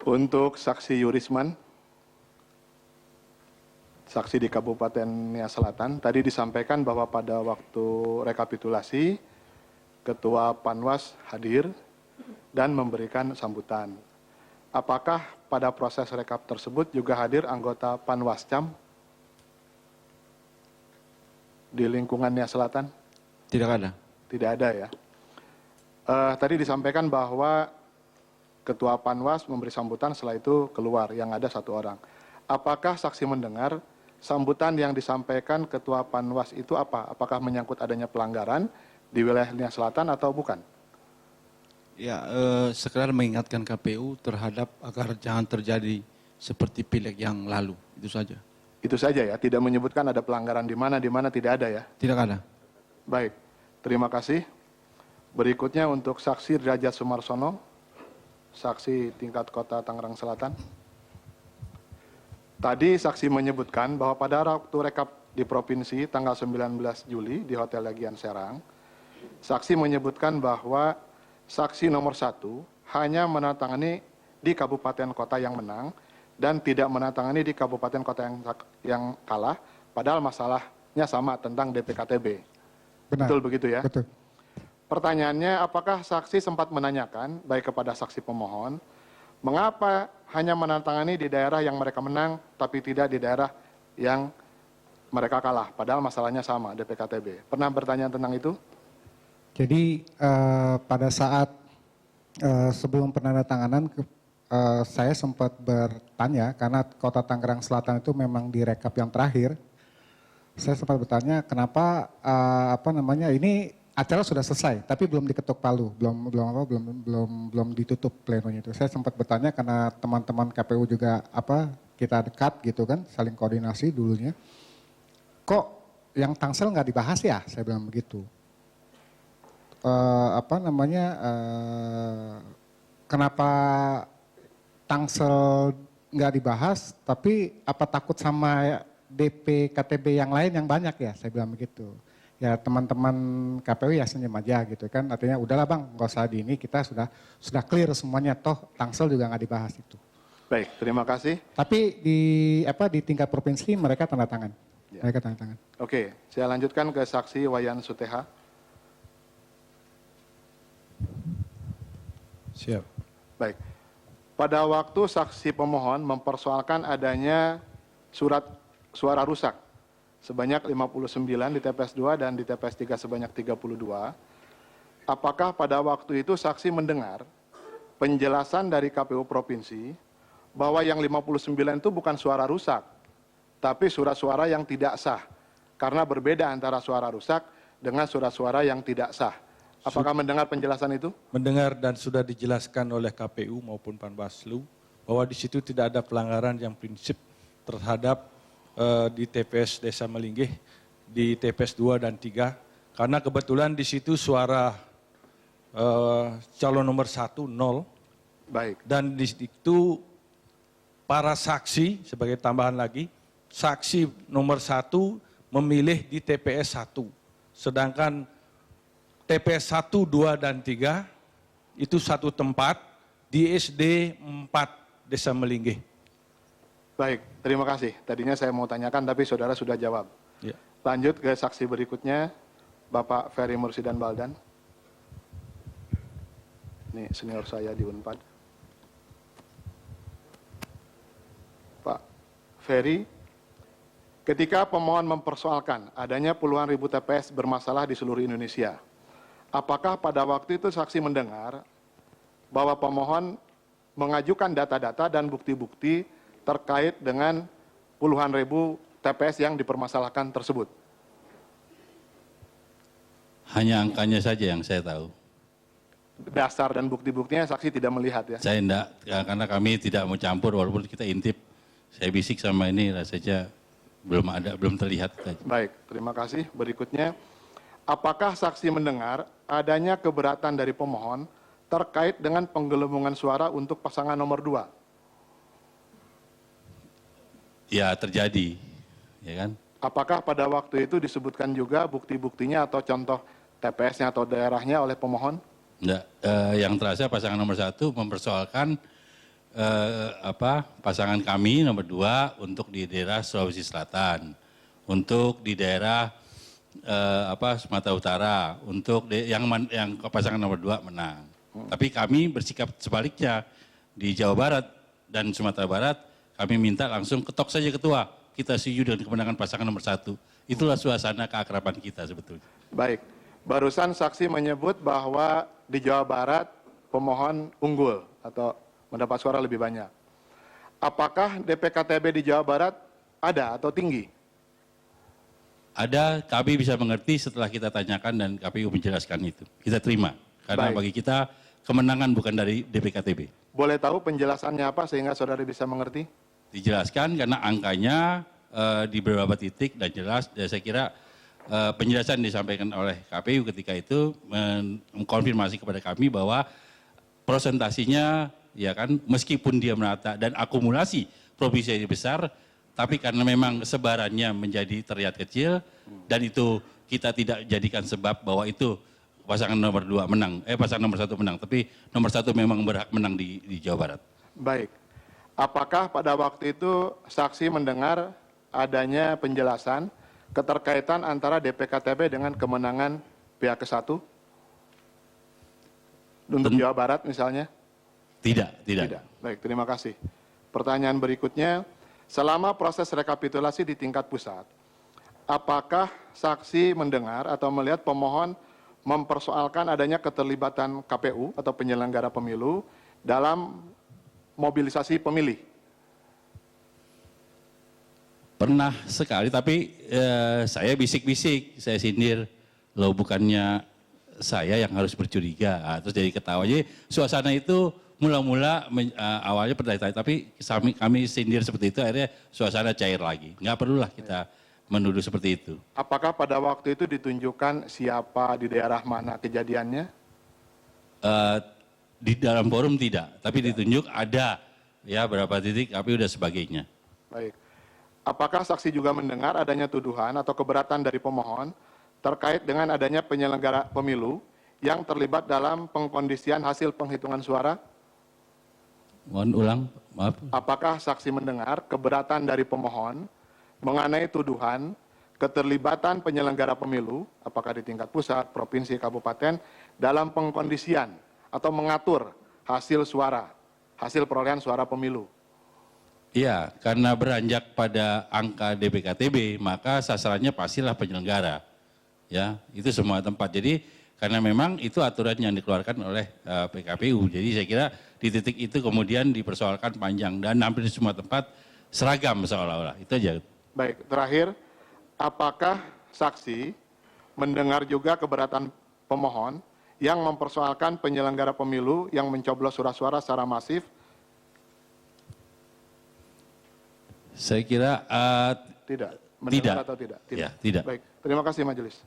Untuk saksi Yurisman, saksi di Kabupaten Nia Selatan, tadi disampaikan bahwa pada waktu rekapitulasi, Ketua Panwas hadir dan memberikan sambutan. Apakah pada proses rekap tersebut juga hadir anggota Panwascam di lingkungan Nia Selatan? Tidak ada. Tidak ada ya. Tadi disampaikan bahwa Ketua Panwas memberi sambutan, setelah itu keluar, yang ada 1 orang. Apakah saksi mendengar sambutan yang disampaikan Ketua Panwas itu apa? Apakah menyangkut adanya pelanggaran di wilayah Nia Selatan atau bukan? Ya, sekedar mengingatkan KPU terhadap agar jangan terjadi seperti pileg yang lalu, itu saja. Itu saja ya, tidak menyebutkan ada pelanggaran di mana tidak ada ya? Tidak ada. Baik, terima kasih. Berikutnya untuk saksi Derajat Sumarsono, saksi tingkat Kota Tangerang Selatan. Tadi saksi menyebutkan bahwa pada waktu rekap di Provinsi tanggal 19 Juli di Hotel Legian Serang, saksi menyebutkan bahwa saksi nomor 1 hanya menandatangani di kabupaten kota yang menang dan tidak menandatangani di kabupaten kota yang kalah, padahal masalahnya sama tentang DPKTB. Benar. Betul begitu ya? Betul. Pertanyaannya, apakah saksi sempat menanyakan, baik kepada saksi pemohon, mengapa hanya menandatangani di daerah yang mereka menang, tapi tidak di daerah yang mereka kalah, padahal masalahnya sama, DPKTB. Pernah bertanya tentang itu? Jadi pada saat sebelum penandatanganan saya sempat bertanya karena Kota Tangerang Selatan itu memang direkap yang terakhir. Saya sempat bertanya kenapa ini acara sudah selesai tapi belum diketuk palu, belum ditutup plenonya itu. Saya sempat bertanya karena teman-teman KPU juga kita dekat gitu kan, saling koordinasi dulunya. Kok yang Tangsel nggak dibahas ya? Saya bilang begitu. Kenapa Tangsel nggak dibahas, tapi apa takut sama DP KTB yang lain yang banyak ya, saya bilang begitu. Ya teman-teman KPU ya senyum aja gitu kan, artinya udahlah bang, nggak usah di ini, kita sudah clear semuanya, toh Tangsel juga nggak dibahas itu. Baik, terima kasih. Tapi di tingkat provinsi mereka tanda tangan. Ya. Mereka tanda tangan. Oke, saya lanjutkan ke saksi Wayan Suteha. Siap. Baik. Pada waktu saksi pemohon mempersoalkan adanya surat suara rusak sebanyak 59 di TPS 2 dan di TPS 3 sebanyak 32. Apakah pada waktu itu saksi mendengar penjelasan dari KPU Provinsi bahwa yang 59 itu bukan suara rusak, tapi surat-suara yang tidak sah. Karena berbeda antara suara rusak dengan surat-suara yang tidak sah. Apakah mendengar penjelasan itu? Mendengar dan sudah dijelaskan oleh KPU maupun Panwaslu bahwa di situ tidak ada pelanggaran yang prinsip terhadap di TPS Desa Melinggih, di TPS 2 dan 3. Karena kebetulan di situ suara calon nomor 1 0. Baik. Dan di situ para saksi, sebagai tambahan lagi, saksi nomor 1 memilih di TPS 1. Sedangkan TPS 1, 2, dan 3 itu satu tempat di SD 4 Desa Melinggih. Baik, terima kasih. Tadinya saya mau tanyakan tapi saudara sudah jawab. Ya. Lanjut ke saksi berikutnya, Bapak Ferry Mursidan Baldan. Ini senior saya di Unpad. Pak Ferry, ketika pemohon mempersoalkan adanya puluhan ribu TPS bermasalah di seluruh Indonesia, apakah pada waktu itu saksi mendengar bahwa pemohon mengajukan data-data dan bukti-bukti terkait dengan puluhan ribu TPS yang dipermasalahkan tersebut? Hanya angkanya saja yang saya tahu. Dasar dan bukti-buktinya saksi tidak melihat ya? Saya enggak, karena kami tidak mau campur walaupun kita intip. Saya bisik sama ini rasanya belum terlihat. Baik, terima kasih. Berikutnya, apakah saksi mendengar adanya keberatan dari pemohon terkait dengan penggelembungan suara untuk pasangan nomor 2? Ya terjadi, ya kan? Apakah pada waktu itu disebutkan juga bukti-buktinya atau contoh TPS-nya atau daerahnya oleh pemohon? Enggak, yang terasa pasangan nomor 1 mempersoalkan pasangan kami nomor 2 untuk di daerah Sulawesi Selatan, untuk di daerah Sumatera Utara, untuk yang pasangan nomor 2 menang. Tapi kami bersikap sebaliknya di Jawa Barat dan Sumatera Barat, kami minta langsung ketok saja ketua. Kita setuju dengan kemenangan pasangan nomor 1. Itulah suasana keakraban kita sebetulnya. Baik, barusan saksi menyebut bahwa di Jawa Barat pemohon unggul atau mendapat suara lebih banyak. Apakah DPKTB di Jawa Barat ada atau tinggi? Ada, kami bisa mengerti setelah kita tanyakan dan KPU menjelaskan itu. Kita terima, karena bagi kita kemenangan bukan dari DPKTB. Boleh tahu penjelasannya apa sehingga saudara bisa mengerti? Dijelaskan karena angkanya di beberapa titik dan jelas, dan saya kira penjelasan disampaikan oleh KPU ketika itu mengkonfirmasi kepada kami bahwa prosentasinya ya kan meskipun dia merata dan akumulasi provinsi ini besar, tapi karena memang sebarannya menjadi terlihat kecil dan itu kita tidak jadikan sebab bahwa itu pasangan nomor 2 menang, pasangan nomor 1 menang, tapi nomor 1 memang berhak menang di Jawa Barat. Baik. Apakah pada waktu itu saksi mendengar adanya penjelasan keterkaitan antara DPKTB dengan kemenangan pihak ke-1? Untuk Jawa Barat misalnya? Tidak. Baik, terima kasih. Pertanyaan berikutnya, selama proses rekapitulasi di tingkat pusat, apakah saksi mendengar atau melihat pemohon mempersoalkan adanya keterlibatan KPU atau penyelenggara pemilu dalam mobilisasi pemilih? Pernah sekali, tapi saya bisik-bisik, saya sindir, loh bukannya saya yang harus bercuriga, terus jadi ketawa. Jadi suasana itu mula-mula awalnya bertanya-tanya, tapi kami sindir seperti itu, akhirnya suasana cair lagi. Nggak perlulah kita menuduh seperti itu. Apakah pada waktu itu ditunjukkan siapa di daerah mana kejadiannya? Di dalam forum tidak, tapi ditunjuk ada ya berapa titik, tapi udah sebagainya. Baik. Apakah saksi juga mendengar adanya tuduhan atau keberatan dari pemohon terkait dengan adanya penyelenggara pemilu yang terlibat dalam pengkondisian hasil penghitungan suara? Mohon ulang, maaf. Apakah saksi mendengar keberatan dari pemohon mengenai tuduhan keterlibatan penyelenggara pemilu, apakah di tingkat pusat, provinsi, kabupaten, dalam pengkondisian atau mengatur hasil suara, hasil perolehan suara pemilu? Iya, karena beranjak pada angka DPKTB, maka sasarannya pastilah penyelenggara. Ya, itu semua tempat. Jadi karena memang itu aturan yang dikeluarkan oleh PKPU. Jadi saya kira di titik itu kemudian dipersoalkan panjang dan hampir di semua tempat seragam seolah-olah. Itu aja. Baik, terakhir, apakah saksi mendengar juga keberatan pemohon yang mempersoalkan penyelenggara pemilu yang mencoblos surat-suara secara masif? Saya kira Tidak. Tidak. Atau tidak? Ya, tidak. Baik, terima kasih majelis.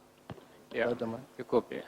Ya, cukup ya.